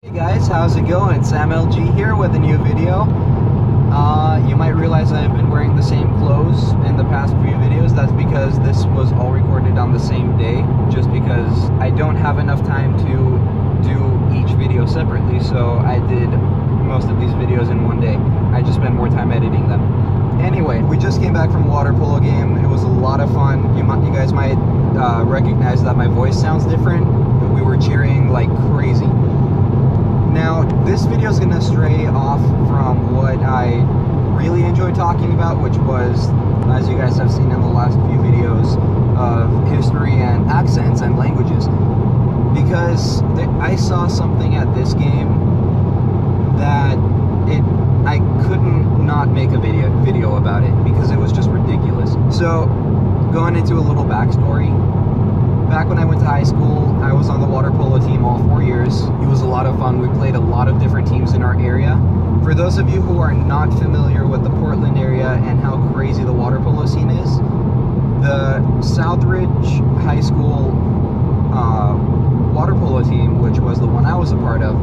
Hey guys, how's it going? It's Sam LG here with a new video. You might realize I've been wearing the same clothes in the past few videos. That's because this was all recorded on the same day, just because I don't have enough time to do each video separately, so I did most of these videos in one day. I just spent more time editing them. Anyway, we just came back from a water polo game. It was a lot of fun. You guys might recognize that my voice sounds different. We were cheering like crazy. Now, this video is going to stray off from what I really enjoy talking about, which was, as you guys have seen in the last few videos, of history and accents and languages. Because I saw something at this game that I couldn't not make a video about it, because it was just ridiculous. So, going into a little backstory. Back when I went to high school, I was on the water polo team all 4 years. It was a lot of fun. We played a lot of different teams in our area. For those of you who are not familiar with the Portland area and how crazy the water polo scene is, the Southridge High School water polo team, which was the one I was a part of,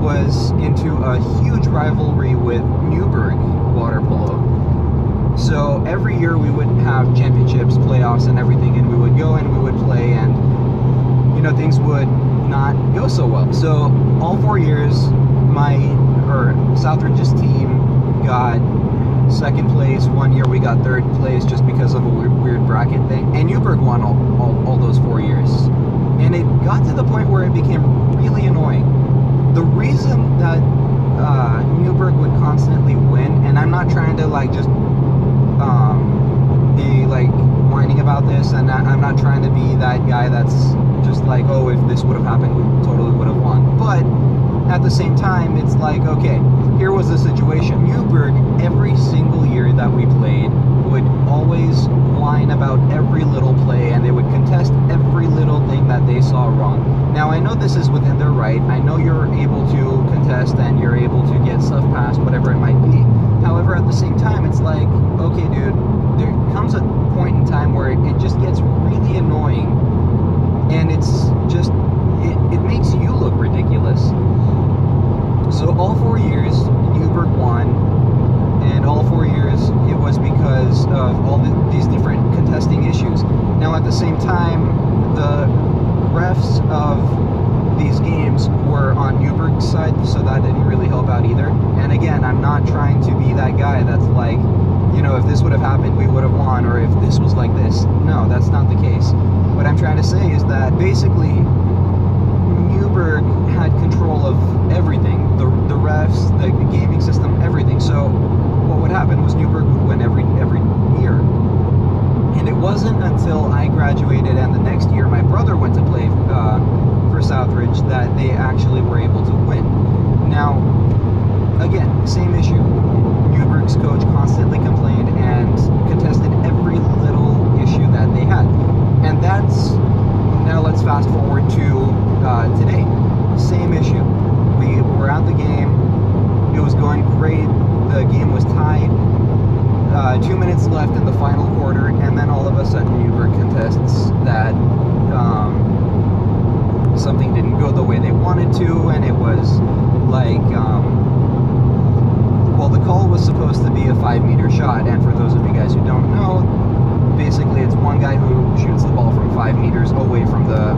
was into a huge rivalry with Newberg water polo. So every year we would have championships, playoffs, and everything, and we would go and we would play, and things would not go so well. So all 4 years, Southridge's team got second place. 1 year we got third place just because of a weird bracket thing, and Newberg won all those 4 years. And it got to the point where it became really annoying. The reason that Newberg would constantly win, and I'm not trying to just be whining about this, and I'm not trying to be that guy that's just like, oh, if this would have happened, we totally would have won. But at the same time, it's like, okay, here was the situation. Newberg, every single year that we played, would always whine about every little play, and they would contest every little thing that they saw wrong. Now, I know this is within their right. I know you're able to contest and you're able to get stuff passed, whatever it might be. However, at the same time, it's like, okay, dude, there comes a point in time where it just gets really annoying, and it's just, it makes you look ridiculous. So all 4 years, Newberg won, and all 4 years, it was because of all these different contesting issues. Now, at the same time, the refs of these games were on Newberg's side, so that didn't really help out either. And again, I'm not trying to be that guy that's like, if this would have happened, we would have won, or if this was like this. No, that's not the case. What I'm trying to say is that basically Newberg had control of everything, the refs, the gaming system, everything. So what would happen was Newberg would win every year. And it wasn't until I graduated and the next year my brother went to play for Southridge that they actually were able to win. Now, again, same issue. Newberg's coach constantly complained and contested every little issue that they had. And now let's fast forward to today. Same issue. We were at the game. It was going great. The game was tied. 2 minutes left in the final quarter, and then all of a sudden Newberg contests that something didn't go the way they wanted to, and it was like, well, the call was supposed to be a 5-meter shot, and for those of you guys who don't know, basically it's one guy who shoots the ball from 5 meters away from the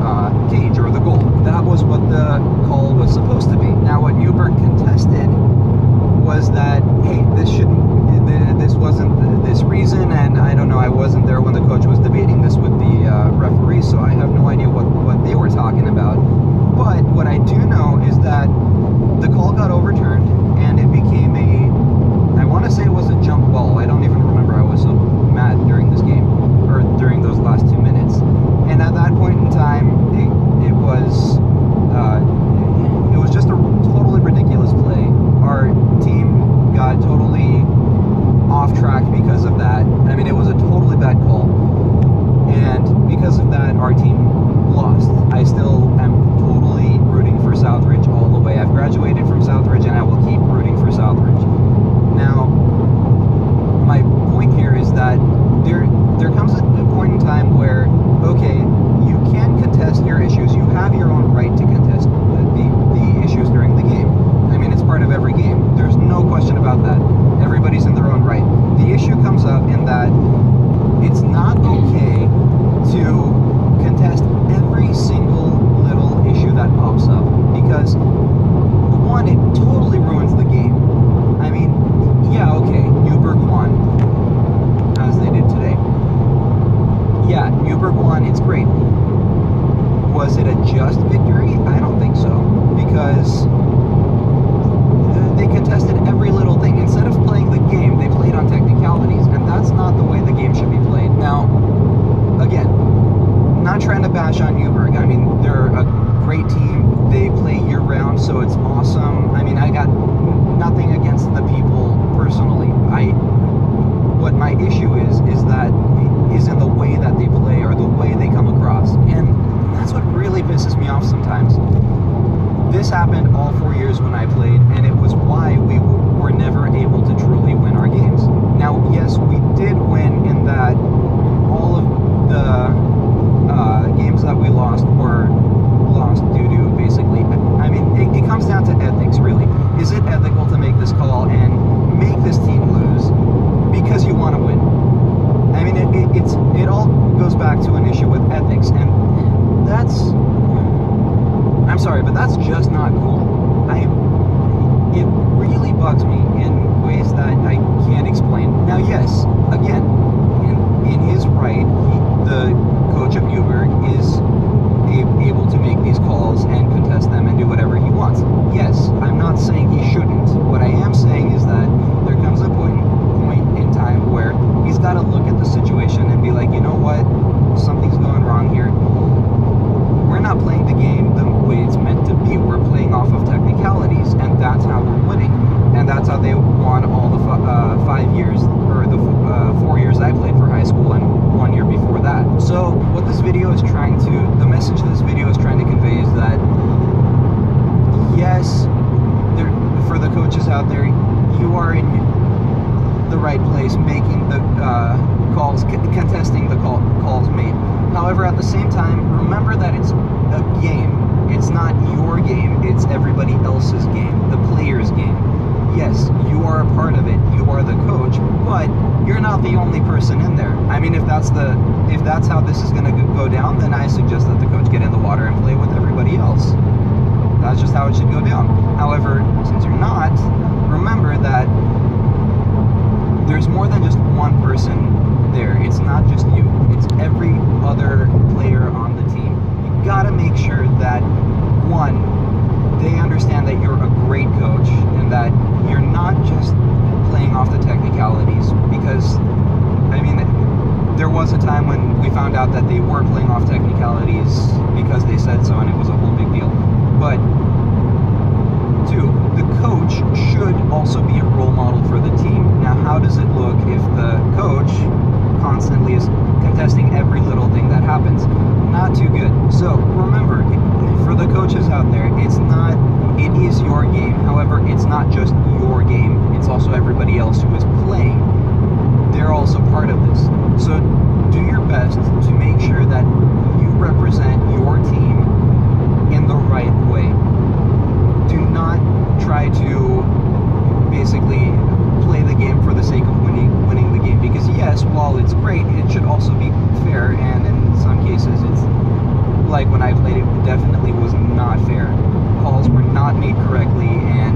cage or the goal. That was what the call was supposed to be. Now, what Newberg contested was that, hey, this wasn't this reason, and I don't know, I wasn't there when the coach was debating this with the referee, so I have no idea what they were talking about. But what I do know is that the call got overturned, and it became I want to say it was a jump ball. I don't even remember. I was so mad during this game, or during those last 2 minutes. And at that point in time, it was video. It's awesome. I mean, I got nothing against the people personally. What my issue is that is in the way that they play or the way they come across, and that's what really pisses me off sometimes. This happened all 4 years when I played, and it was why we were never able to truly win our games. Now, yes, we did win in that all of the games that we lost were lost due to basically, I mean, it comes down to ethics, really. Is it ethical to make this call and make this team lose because you want to win? I mean, it all goes back to an issue with ethics, and that's, I'm sorry, but that's just not cool. It really bugs me in ways that I can't explain. Now, yes, again, in his right, the coach of Newberg is able to make these calls and contest them and do whatever he wants. Yes, I'm not saying he shouldn't. What I am saying is that there comes a point in time where he's got to look at the situation and be like, you know what, something's going wrong here. We're not playing the game the way it's meant to be. We're playing off of technicalities, and that's how we're winning. And that's how they won all the 5 years, or the 4 years I played for high school and 1 year before that. So what this video is trying to, the message this video is trying to convey is that, yes, for the coaches out there, you are in the right place, making the calls, contesting the calls made. However, at the same time, remember that it's a game. It's not your game, it's everybody else's game, the player's game. Yes, you are a part of it, you are the coach, but you're not the only person in there. I mean, if that's how this is going to go down, then I suggest that the coach get in the water and play with everybody else. That's just how it should go down. However, since you're not, remember that there's more than just one person there. It's not just you, it's every other player on the team. You gotta make sure that, one, they understand that you're a great coach and that you're not just playing off the technicalities, because, I mean, there was a time when we found out that they were playing off technicalities because they said so, and it was a whole big deal. But two, the coach should also be a role model for the team. Now, how does it look if the coach constantly is contesting every little thing that happens? Not too good. So remember, for the coaches out there, it is your game. However, it's not just your game, it's also everybody else who is playing. They're also part of this. So do your best to make sure that you represent your team in the right way. Do not try to basically play the game for the sake of winning the game, because yes, while it's great, it should also be fair, and in some cases, it's like when I played, it definitely was not fair. Calls were not made correctly, and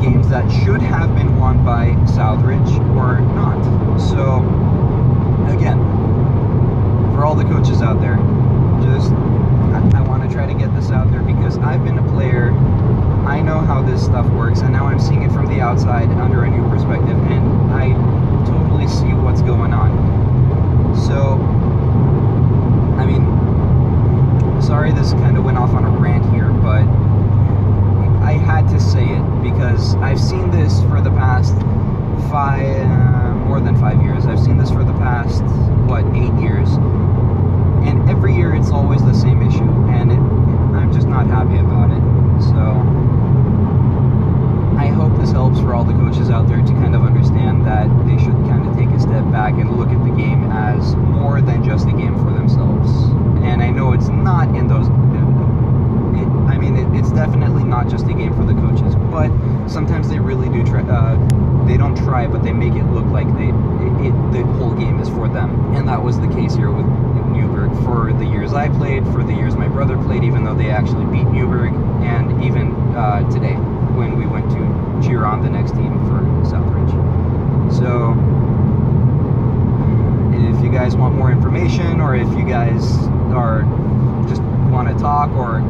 games that should have been won by Southridge were not. So again, for all the coaches out there, just I want to try to get this out there, because I've been a player, I know how this stuff works, and now I'm seeing it from the outside under a new perspective, and I totally see what's going on. So, I mean, sorry this kind of went off on a rant here, but I had to say it, because I've seen this for the past more than 5 years. I've seen this for the past, 8 years? And every year it's always the same issue, and I'm just not happy about it. So I hope this helps for all the coaches out there to kind of understand that they should kind of take a step back and look at the game as more than just a game for themselves. And I know it's not in those, it's definitely not just a game for the coaches, but sometimes they really do try, they don't try, but they make it look like the whole game is for them. And that was the case here with Newberg for the years I played, for the years my brother played, even though they actually beat Newberg, and even today when we went to cheer on the next team for Southridge. So if you guys want more information, or if you guys are just want to talk, or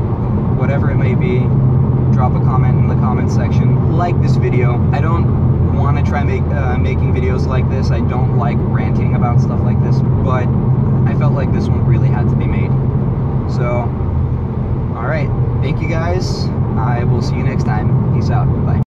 whatever it may be, drop a comment in the comment section. Like this video. I don't want to try making videos like this. I don't like ranting about stuff like this, but I felt like this one really had to be made. So, alright, thank you guys. I will see you next time. Peace out. Bye.